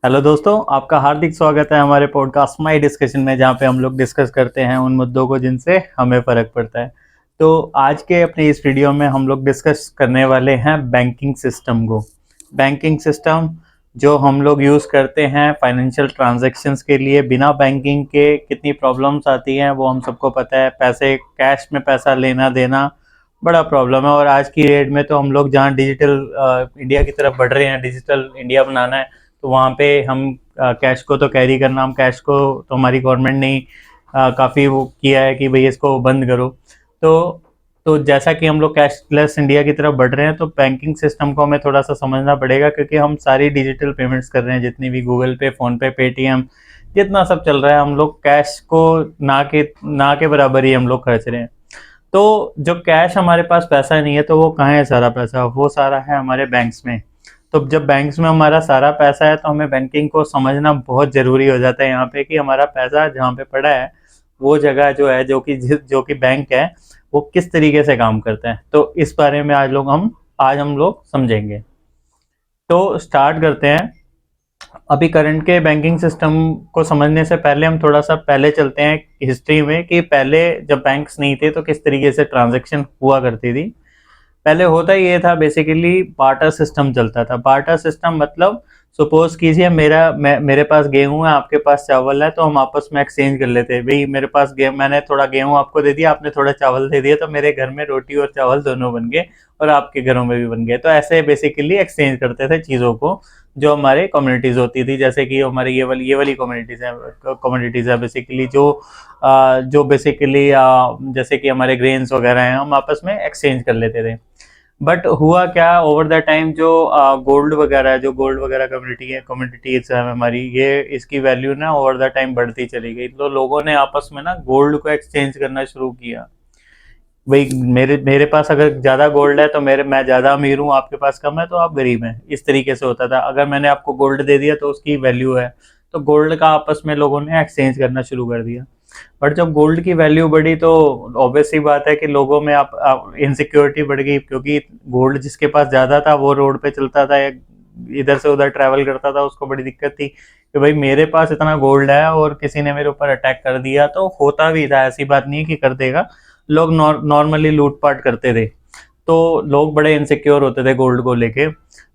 Hello दोस्तों, आपका हार्दिक स्वागत है हमारे पॉडकास्ट माई डिस्कशन में, जहाँ पे हम लोग डिस्कस करते हैं उन मुद्दों को जिनसे हमें फ़र्क पड़ता है। तो आज के अपने इस वीडियो में हम लोग डिस्कस करने वाले हैं बैंकिंग सिस्टम को। बैंकिंग सिस्टम जो हम लोग यूज़ करते हैं फाइनेंशियल ट्रांजैक्शंस के लिए, बिना बैंकिंग के कितनी प्रॉब्लम्स आती हैं वो हम सबको पता है। पैसे, कैश में पैसा लेना देना बड़ा प्रॉब्लम है। और आज की डेट में तो हम लोग जहाँ डिजिटल इंडिया की तरफ बढ़ रहे हैं, डिजिटल इंडिया बनाना है, तो वहाँ पे हम कैश को तो कैरी करना, हम कैश को तो हमारी गवर्नमेंट ने काफ़ी वो किया है कि भाई इसको बंद करो। तो तो जैसा कि हम लोग कैशलेस इंडिया की तरफ बढ़ रहे हैं, तो बैंकिंग सिस्टम को हमें थोड़ा सा समझना पड़ेगा, क्योंकि हम सारी डिजिटल पेमेंट्स कर रहे हैं, जितनी भी गूगल पे, फ़ोन पे, पेटीएम, जितना सब चल रहा है, हम लोग कैश को ना के बराबर ही हम लोग खर्च रहे हैं। तो जो कैश हमारे पास पैसा नहीं है, तो वो कहाँ है सारा पैसा? वो सारा है हमारे बैंक्स में। तो जब बैंक्स में हमारा सारा पैसा है, तो हमें बैंकिंग को समझना बहुत ज़रूरी हो जाता है यहाँ पे, कि हमारा पैसा जहाँ पे पड़ा है वो जगह जो है, जो कि बैंक है, वो किस तरीके से काम करता है। तो इस बारे में आज हम लोग समझेंगे। तो स्टार्ट करते हैं। अभी करंट के बैंकिंग सिस्टम को समझने से पहले हम थोड़ा सा पहले चलते हैं हिस्ट्री में, कि पहले जब बैंक्स नहीं थे तो किस तरीके से ट्रांजैक्शन हुआ करती थी। पहले होता ये था, बेसिकली बार्टर सिस्टम चलता था। बार्टर सिस्टम मतलब, सपोज कीजिए मेरे पास गेहूं है, आपके पास चावल है, तो हम आपस में एक्सचेंज कर लेते हैं। भाई मेरे पास मैंने थोड़ा गेहूं आपको दे दिया, आपने थोड़ा चावल दे दिया, तो मेरे घर में रोटी और चावल दोनों बन गए, और आपके घरों में भी बन गए। तो ऐसे बेसिकली एक्सचेंज करते थे चीज़ों को, जो हमारे कम्युनिटीज़ होती थी, जैसे कि हमारे ये वाली कम्युनिटीज़ है बेसिकली, जो बेसिकली जैसे कि हमारे ग्रेन्स वगैरह हैं, हम आपस में एक्सचेंज कर लेते थे। बट हुआ क्या, ओवर द टाइम जो गोल्ड वगैरह कम्युनिटीज है हमारी, ये इसकी वैल्यू ना ओवर द टाइम बढ़ती चली गई। तो लोगों ने आपस में ना गोल्ड को एक्सचेंज करना शुरू किया। भाई मेरे पास अगर ज़्यादा गोल्ड है तो मैं ज़्यादा अमीर हूँ, आपके पास कम है तो आप गरीब हैं। इस तरीके से होता था। अगर मैंने आपको गोल्ड दे दिया तो उसकी वैल्यू है, तो गोल्ड का आपस में लोगों ने एक्सचेंज करना शुरू कर दिया। बट जब गोल्ड की वैल्यू बढ़ी, तो ऑब्वियस सी बात है कि लोगों में आप इनसिक्योरिटी बढ़ गई, क्योंकि गोल्ड जिसके पास ज़्यादा था वो रोड पे चलता था, इधर से उधर ट्रैवल करता था, उसको बड़ी दिक्कत थी कि भाई मेरे पास इतना गोल्ड है और किसी ने मेरे ऊपर अटैक कर दिया। तो होता भी था, ऐसी बात नहीं है कि कर देगा। लोग नॉर्मली लूटपाट करते थे, तो लोग बड़े इनसिक्योर होते थे गोल्ड को लेके।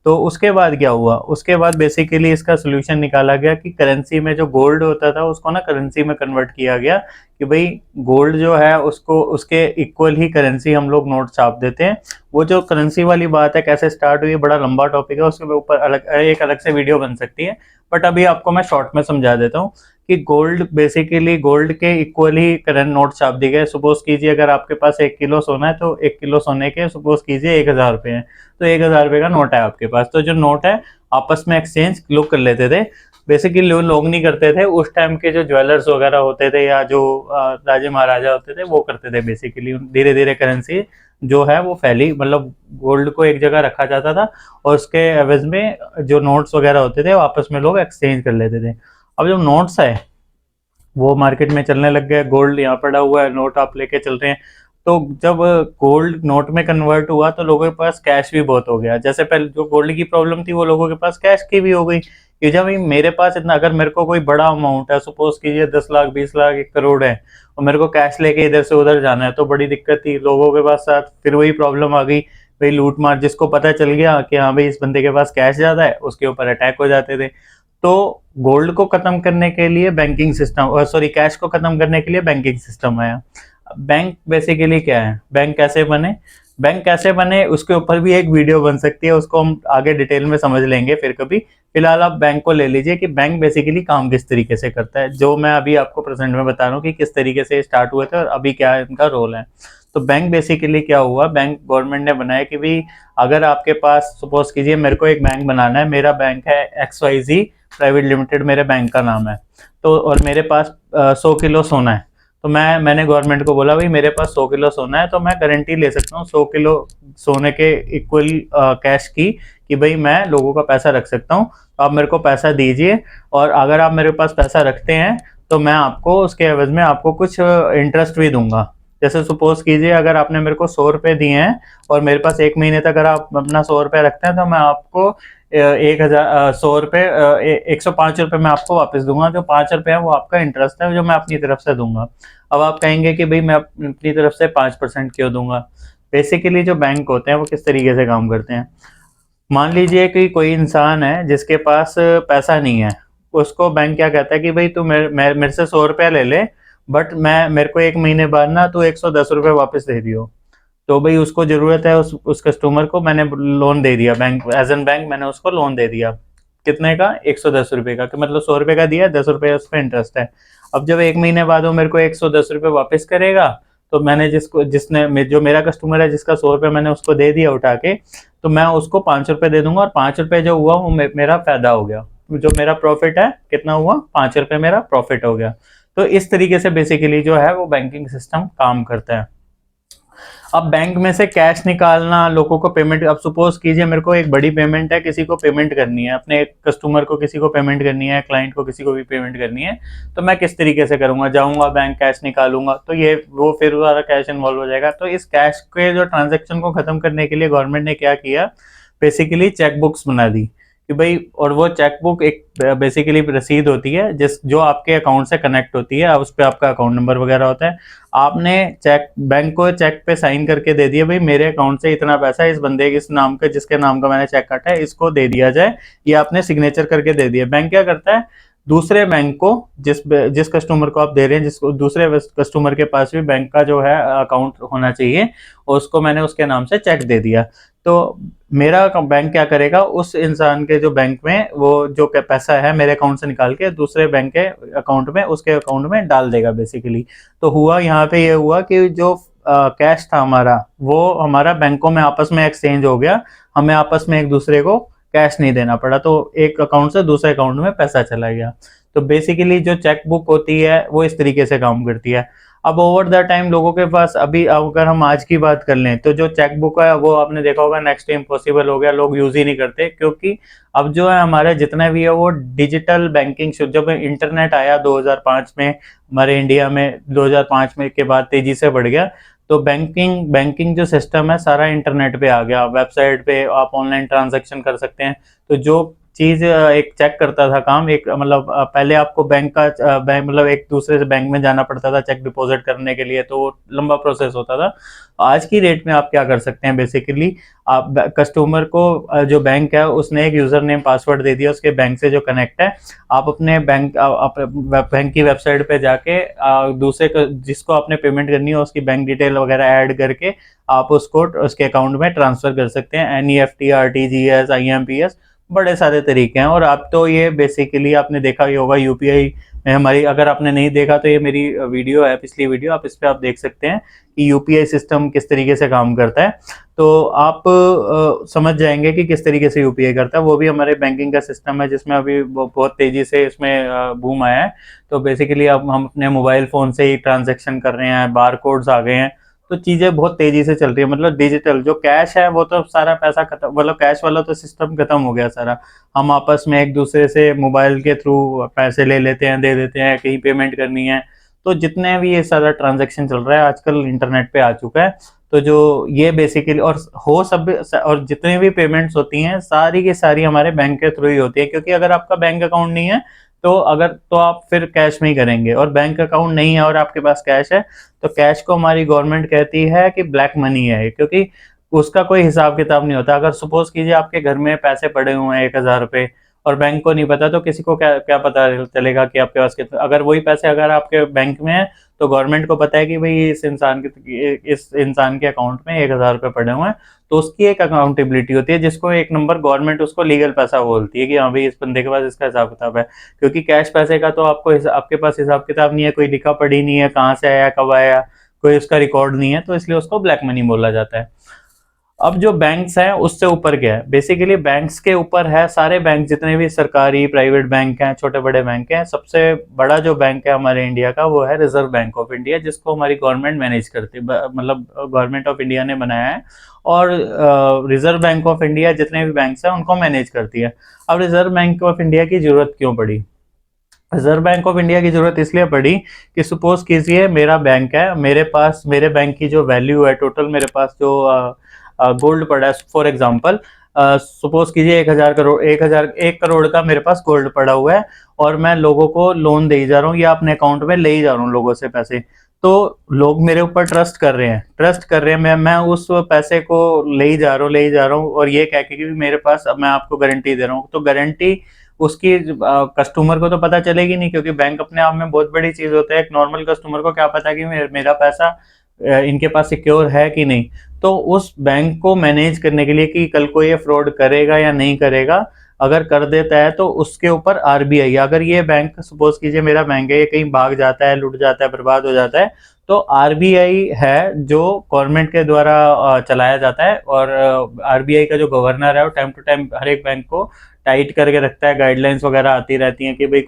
तो उसके बाद क्या हुआ, उसके बाद बेसिकली इसका सोल्यूशन निकाला गया कि करेंसी में जो गोल्ड होता था उसको ना करेंसी में कन्वर्ट किया गया, कि भाई गोल्ड जो है उसको उसके इक्वल ही करेंसी हम लोग नोट छाप देते हैं। वो जो करेंसी वाली बात है, कैसे स्टार्ट हुई, बड़ा लंबा टॉपिक है, उसके ऊपर एक अलग से वीडियो बन सकती है। बट अभी आपको मैं शॉर्ट में समझा देता हूँ कि गोल्ड बेसिकली गोल्ड के इक्वल ही करंट नोट छाप दिए गए। सपोज कीजिए अगर आपके पास 1 किलो सोना है, तो 1 किलो सोने के सपोज कीजिए 1,000 रुपये हैं, तो 1,000 रुपये का नोट है आपके पास। तो जो नोट है आपस में एक्सचेंज लोग कर लेते थे। बेसिकली लोग नहीं करते थे, उस टाइम के जो ज्वेलर्स वगैरह होते थे, या जो राजे महाराजा होते थे, वो करते थे। बेसिकली धीरे धीरे करेंसी जो है वो फैली, मतलब गोल्ड को एक जगह रखा जाता था, और उसके एवज में जो नोट्स वगैरह होते थे वो आपस में लोग एक्सचेंज कर लेते थे। अब जो नोट्स है वो मार्केट में चलने लग गए, गोल्ड यहाँ पड़ा हुआ है, नोट आप लेके चल रहे हैं। तो जब गोल्ड नोट में कन्वर्ट हुआ, तो लोगों के पास कैश भी बहुत हो गया। जैसे पहले जो गोल्ड की प्रॉब्लम थी, वो लोगों के पास कैश की भी हो गई, कि जब मेरे पास इतना, अगर मेरे को कोई बड़ा अमाउंट है, सपोज कीजिए 10 लाख, 20 लाख, 1 करोड़ है, और मेरे को कैश लेके इधर से उधर जाना है, तो बड़ी दिक्कत थी लोगों के पास। साथ फिर वही प्रॉब्लम आ गई, भाई लूट मार, जिसको पता चल गया कि हाँ भाई इस बंदे के पास कैश ज्यादा है, उसके ऊपर अटैक हो जाते थे। तो गोल्ड को खत्म करने के लिए बैंकिंग सिस्टम, सॉरी, कैश को खत्म करने के लिए बैंकिंग सिस्टम आया। बैंक बेसिकली क्या है, बैंक कैसे बने उसके ऊपर भी एक वीडियो बन सकती है, उसको हम आगे डिटेल में समझ लेंगे फिर कभी। फिलहाल आप बैंक को ले लीजिए कि बैंक बेसिकली काम किस तरीके से करता है, जो मैं अभी आपको प्रेजेंट में बता रहा हूँ कि किस तरीके से स्टार्ट हुए थे और अभी क्या इनका रोल है। तो बैंक बेसिकली क्या हुआ, बैंक गवर्नमेंट ने बनाया कि भाई अगर आपके पास, सपोज कीजिए मेरे को एक बैंक बनाना है, मेरा बैंक है XYZ प्राइवेट लिमिटेड, मेरे बैंक का नाम है। तो और मेरे पास 100 किलो सोना है, तो मैंने गवर्नमेंट को बोला भाई मेरे पास 100 किलो सोना है, तो मैं गारंटी ले सकता हूँ 100 किलो सोने के इक्वल कैश की, कि भाई मैं लोगों का पैसा रख सकता हूँ। तो आप मेरे को पैसा दीजिए, और अगर आप मेरे पास पैसा रखते हैं तो मैं आपको उसके एवज में आपको कुछ इंटरेस्ट भी दूंगा। जैसे सपोज कीजिए अगर आपने मेरे को 100 रुपये दिए हैं और मेरे पास 1 महीने तक अगर आप अपना 100 रुपये रखते हैं तो मैं आपको 1,000 100 रुपये 105 रुपये मैं आपको वापस दूंगा। जो 5 रुपये है वो आपका इंटरेस्ट है जो मैं अपनी तरफ से दूंगा। अब आप कहेंगे कि भाई मैं अपनी तरफ से 5% क्यों दूंगा। बेसिकली जो बैंक होते हैं वो किस तरीके से काम करते हैं, मान लीजिए कि कोई इंसान है जिसके पास पैसा नहीं है, उसको बैंक क्या कहता है कि भाई तू मेरे से 100 रुपया ले ले, बट मैं मेरे को 1 महीने बाद ना तू 110 रुपये वापस दे दियो। तो भाई उसको जरूरत है, उस कस्टमर को मैंने लोन दे दिया, बैंक एज एन बैंक मैंने उसको लोन दे दिया कितने का, 110 रुपये का, कि मतलब 100 रुपये का दिया, 10 रुपये उस पर इंटरेस्ट है। अब जब 1 महीने बाद वो मेरे को 110 रुपये वापस करेगा, तो मैंने जिसने जो मेरा कस्टमर है जिसका 100 रुपये मैंने उसको दे दिया उठा के, तो मैं उसको 5 रुपये दे दूंगा और 5 रुपये जो हुआ वो मेरा फायदा हो गया। जो मेरा प्रॉफिट है कितना हुआ, 5 रुपये मेरा प्रॉफिट हो गया। तो इस तरीके से बेसिकली जो है वो बैंकिंग सिस्टम काम करता है। अब बैंक में से कैश निकालना, लोगों को पेमेंट, अब सपोज कीजिए मेरे को एक बड़ी पेमेंट है, किसी को पेमेंट करनी है, अपने कस्टमर को किसी को पेमेंट करनी है, क्लाइंट को किसी को भी पेमेंट करनी है, तो मैं किस तरीके से करूंगा, जाऊंगा बैंक कैश निकालूंगा, तो ये वो फिर सारा कैश इन्वॉल्व हो जाएगा। तो इस कैश के जो ट्रांजेक्शन को खत्म करने के लिए गवर्नमेंट ने क्या किया, बेसिकली चेक बुक्स बना दी कि भाई, और वो चेक बुक एक बेसिकली रसीद होती है जो आपके अकाउंट से कनेक्ट होती है, उस पर आपका अकाउंट नंबर वगैरह होता है। आपने चेक बैंक को चेक पे साइन करके दे दिया, भाई मेरे अकाउंट से इतना पैसा इस बंदे के इस नाम का जिसके नाम का मैंने चेक काटा है इसको दे दिया जाए, ये आपने सिग्नेचर करके दे दिया। बैंक क्या करता है, दूसरे बैंक को, जिस कस्टमर को आप दे रहे हैं, जिसको दूसरे कस्टमर के पास भी बैंक का जो है अकाउंट होना चाहिए, उसको मैंने उसके नाम से चेक दे दिया। तो मेरा बैंक क्या करेगा, उस इंसान के जो बैंक में वो जो पैसा है मेरे अकाउंट से निकाल के दूसरे बैंक के अकाउंट में, उसके अकाउंट में डाल देगा बेसिकली। तो हुआ यहाँ पे ये हुआ कि जो कैश था हमारा, वो हमारा बैंकों में आपस में एक्सचेंज हो गया, हमें आपस में एक दूसरे को कैश नहीं देना पड़ा, तो एक अकाउंट से दूसरे अकाउंट में पैसा चला गया। तो बेसिकली जो चेक बुक होती है वो इस तरीके से काम करती है। अब ओवर द टाइम लोगों के पास, अभी अगर हम आज की बात कर लें तो जो चेक बुक है वो आपने देखा होगा नेक्स्ट इम्पॉसिबल हो गया, लोग यूज ही नहीं करते, क्योंकि अब जो है हमारे जितने भी है वो डिजिटल बैंकिंग, जब इंटरनेट आया 2005 में हमारे इंडिया में, 2005 में के बाद तेजी से बढ़ गया, तो बैंकिंग जो सिस्टम है सारा इंटरनेट पे आ गया, वेबसाइट पे आप ऑनलाइन ट्रांजैक्शन कर सकते हैं। तो जो चीज एक चेक करता था काम, एक मतलब पहले आपको बैंक का बैंक मतलब एक दूसरे से बैंक में जाना पड़ता था चेक डिपॉजिट करने के लिए, तो वो लंबा प्रोसेस होता था। आज की डेट में आप क्या कर सकते हैं, बेसिकली आप कस्टमर को जो बैंक है उसने एक यूजर नेम पासवर्ड दे दिया उसके बैंक से जो कनेक्ट है, आप अपने बैंक की वेबसाइट पे जाके दूसरे जिसको आपने पेमेंट करनी है उसकी बैंक डिटेल वगैरह ऐड करके आप उसको उसके अकाउंट में ट्रांसफर कर सकते हैं। NEFT, RTGS, IMPS, बड़े सारे तरीके हैं। और आप तो ये बेसिकली आपने देखा ही होगा यूपीआई में हमारी, अगर आपने नहीं देखा तो ये मेरी वीडियो है, पिछली वीडियो, आप इस पे आप देख सकते हैं कि यूपीआई सिस्टम किस तरीके से काम करता है। तो आप समझ जाएंगे कि किस तरीके से यूपीआई करता है। वो भी हमारे बैंकिंग का सिस्टम है जिसमें अभी बहुत तेजी से इसमें बूम आया है। तो बेसिकली अब हम अपने मोबाइल फोन से ही ट्रांजेक्शन कर रहे हैं, बार कोड्स आ गए हैं, तो चीजें बहुत तेजी से चल रही है। मतलब डिजिटल जो कैश है वो तो सारा पैसा खत्म, मतलब कैश वाला तो सिस्टम खत्म हो गया सारा। हम आपस में एक दूसरे से मोबाइल के थ्रू पैसे ले लेते हैं, दे देते हैं, कहीं पेमेंट करनी है, तो जितने भी ये सारा ट्रांजैक्शन चल रहा है आजकल इंटरनेट पे आ चुका है। तो जो ये बेसिकली और जितनी भी पेमेंट्स होती हैं सारी की सारी हमारे बैंक के थ्रू ही होती है, क्योंकि अगर आपका बैंक अकाउंट नहीं है तो आप फिर कैश में ही करेंगे, और बैंक अकाउंट नहीं है और आपके पास कैश है तो कैश को हमारी गवर्नमेंट कहती है कि ब्लैक मनी है, क्योंकि उसका कोई हिसाब किताब नहीं होता। अगर सपोज कीजिए आपके घर में पैसे पड़े हुए हैं 1,000 रुपए और बैंक को नहीं पता, तो किसी को क्या क्या पता चलेगा कि आपके पास कितना, अगर वही पैसे अगर आपके बैंक में है तो गवर्नमेंट को पता है कि भाई इस इंसान के अकाउंट में 1,000 रुपए पड़े हुए हैं, तो उसकी एक अकाउंटेबिलिटी होती है, जिसको एक नंबर गवर्नमेंट उसको लीगल पैसा बोलती है कि हाँ भाई इस बंदे के पास इसका हिसाब किताब है। क्योंकि कैश पैसे का तो आपके पास हिसाब किताब नहीं है, कोई लिखा पढ़ी नहीं है, कहाँ से आया कब आया, कोई उसका रिकॉर्ड नहीं है, तो इसलिए उसको ब्लैक मनी बोला जाता है। अब जो बैंक्स हैं उससे ऊपर क्या है, बेसिकली बैंक्स के ऊपर है सारे बैंक, जितने भी सरकारी प्राइवेट बैंक हैं, छोटे बड़े बैंक हैं। सबसे बड़ा जो बैंक है हमारे इंडिया का वो है रिजर्व बैंक ऑफ इंडिया, जिसको हमारी गवर्नमेंट मैनेज करती है, मतलब गवर्नमेंट ऑफ इंडिया ने बनाया है। और रिजर्व बैंक ऑफ इंडिया जितने भी बैंक्स हैं उनको मैनेज करती है। अब रिजर्व बैंक ऑफ इंडिया की जरूरत क्यों पड़ी, रिजर्व बैंक ऑफ इंडिया की जरूरत इसलिए पड़ी कि सपोज कीजिए मेरा बैंक है, मेरे पास मेरे बैंक की जो वैल्यू है टोटल, मेरे पास जो गोल्ड पड़ा है, फॉर एग्जांपल सपोज कीजिए 1,000 करोड़, 1 करोड़ का मेरे पास गोल्ड पड़ा हुआ है, और मैं लोगों को लोन दे जा रहा हूँ या अपने अकाउंट में ले ही जा रहा हूँ लोगों से पैसे। तो लोग मेरे ऊपर ट्रस्ट कर रहे हैं, मैं उस पैसे को ले ही जा रहा हूँ, ले ही जा रहा हूँ, और ये कह के कि मेरे पास, अब मैं आपको गारंटी दे रहा हूँ, तो गारंटी उसकी कस्टमर को तो पता चलेगी नहीं, क्योंकि बैंक अपने आप में बहुत बड़ी चीज होता है। एक नॉर्मल कस्टमर को क्या पता कि मेरा पैसा इनके पास सिक्योर है कि नहीं। तो उस बैंक को मैनेज करने के लिए कि कल को ये फ्रॉड करेगा या नहीं करेगा, अगर कर देता है तो उसके ऊपर आरबीआई, अगर ये बैंक सपोज कीजिए मेरा बैंक है, ये कहीं भाग जाता है, लुट जाता है, बर्बाद हो जाता है, तो आरबीआई है जो गवर्नमेंट के द्वारा चलाया जाता है, और आरबीआई का जो गवर्नर है वो टाइम टू टाइम हर एक बैंक को टाइट करके रखता है। गाइडलाइंस वगैरह आती रहती हैं कि भाई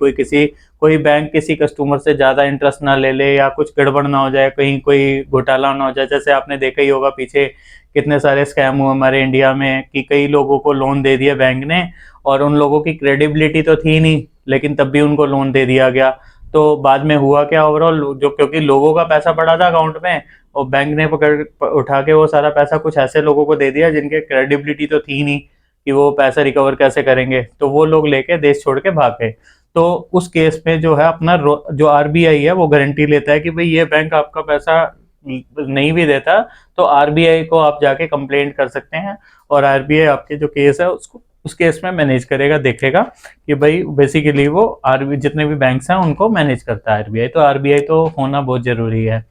कोई बैंक किसी कस्टमर से ज्यादा इंटरेस्ट ना ले ले, या कुछ गड़बड़ ना हो जाए, कहीं कोई घोटाला ना हो जाए। जैसे आपने देखा ही होगा पीछे कितने सारे स्कैम हुए हमारे इंडिया में, कि कई लोगों को लोन दे दिया बैंक ने, और उन लोगों की क्रेडिबिलिटी तो थी नहीं, लेकिन तब भी उनको लोन दे दिया गया। तो बाद में हुआ क्या ओवरऑल, जो क्योंकि लोगों का पैसा पड़ा था अकाउंट में, और बैंक ने उठा के वो सारा पैसा कुछ ऐसे लोगों को दे दिया जिनके क्रेडिबिलिटी तो थी नहीं कि वो पैसा रिकवर कैसे करेंगे, तो वो लोग लेके देश छोड़ के भाग गए। तो उस केस में जो है अपना जो आरबीआई है वो गारंटी लेता है कि भाई ये बैंक आपका पैसा नहीं भी देता, तो आरबीआई को आप जाके कंप्लेंट कर सकते हैं, और आरबीआई आपके जो केस है उसको उस केस में मैनेज करेगा, देखेगा कि भाई बेसिकली वो आरबीआई जितने भी बैंक्स हैं उनको मैनेज करता है आरबीआई, तो आरबीआई तो होना बहुत जरूरी है।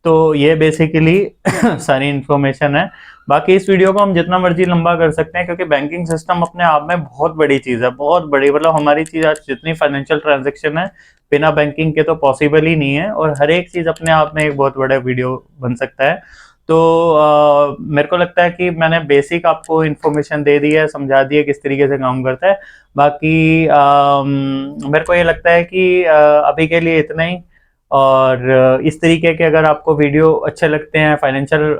तो ये बेसिकली सारी इंफॉर्मेशन है। बाकी इस वीडियो को हम जितना मर्जी लंबा कर सकते हैं, क्योंकि बैंकिंग सिस्टम अपने आप में बहुत बड़ी चीज है, बहुत बड़ी, मतलब हमारी चीज आज जितनी फाइनेंशियल ट्रांजेक्शन है बिना बैंकिंग के तो पॉसिबल ही नहीं है, और हर एक चीज अपने आप में एक बहुत बड़ा वीडियो बन सकता है। तो मेरे को लगता है कि मैंने बेसिक आपको इन्फॉर्मेशन दे दी है, समझा दी है किस तरीके से काम करता है। बाकी मेरे को ये लगता है कि अभी के लिए इतना ही। और इस तरीके के अगर आपको वीडियो अच्छे लगते हैं फाइनेंशियल,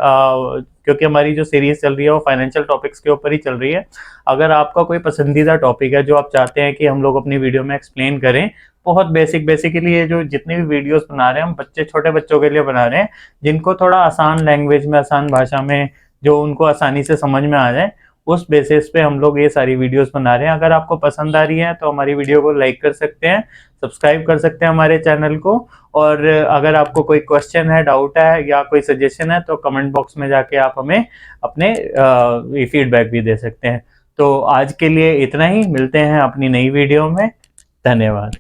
क्योंकि हमारी जो सीरीज चल रही है वो फाइनेंशियल टॉपिक्स के ऊपर ही चल रही है, अगर आपका कोई पसंदीदा टॉपिक है जो आप चाहते हैं कि हम लोग अपनी वीडियो में एक्सप्लेन करें, बहुत बेसिकली ये जो जितनी भी वीडियोस बना रहे हैं हम छोटे बच्चों के लिए बना रहे हैं, जिनको थोड़ा आसान लैंग्वेज में, आसान भाषा में, जो उनको आसानी से समझ में आ जाए, उस बेसिस पे हम लोग ये सारी वीडियोस बना रहे हैं। अगर आपको पसंद आ रही है तो हमारी वीडियो को लाइक कर सकते हैं, सब्सक्राइब कर सकते हैं हमारे चैनल को, और अगर आपको कोई क्वेश्चन है, डाउट है या कोई सजेशन है तो कमेंट बॉक्स में जाके आप हमें अपने फीडबैक भी दे सकते हैं। तो आज के लिए इतना ही, मिलते हैं अपनी नई वीडियो में। धन्यवाद।